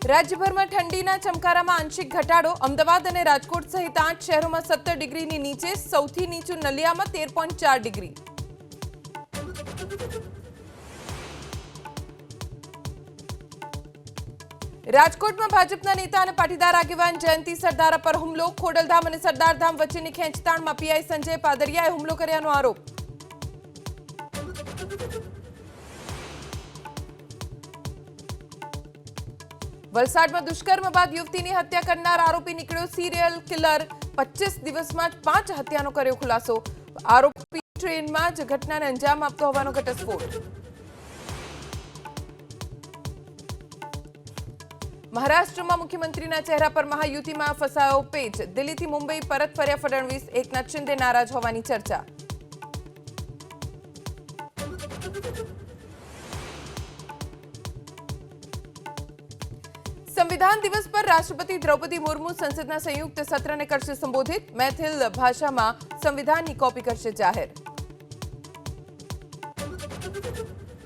રાજ્યભરમાં ઠંડીના ચમકારામાં આંશિક ઘટાડો. અમદાવાદ અને રાજકોટ સહિત 8 શહેરોમાં 17 ડિગ્રીની નીચે. સૌથી નીચું નલિયામાં 13.4 ડિગ્રી. રાજકોટમાં ભાજપના નેતા અને પાટીદાર આગેવાન જયંતિ સરદારા પર હુમલો. ખોડલધામ અને સરદારધામ વચ્ચેની ખેંચતાણમાં પીઆઈ સંજય પાદરિયાએ હુમલો કર્યાનો આરોપ. વલસાડમાં દુષ્કર્મ બાદ યુવતીની હત્યા કરનાર આરોપી નીકળ્યો સિરિયલ કિલર. 25 દિવસમાં જ 5 હત્યાનો કર્યો ખુલાસો. આરોપી ટ્રેનમાં જ ઘટનાને અંજામ આપતો હોવાનો ઘટસ્ફોટ. મહારાષ્ટ્રમાં મુખ્યમંત્રીના ચહેરા પર મહાયુતિમાં ફસાયો પેચ. દિલ્હીથી મુંબઈ પરત ફર્યા ફડણવીસ. એકનાથ શિંદે નારાજ હોવાની ચર્ચા. સંવિધાન દિવસ પર રાષ્ટ્રપતિ દ્રૌપદી મુર્મુ સંસદના સંયુક્ત સત્રને કરશે સંબોધિત. મૈથિલ ભાષામાં સંવિધાનની કોપી કરશે જાહેર.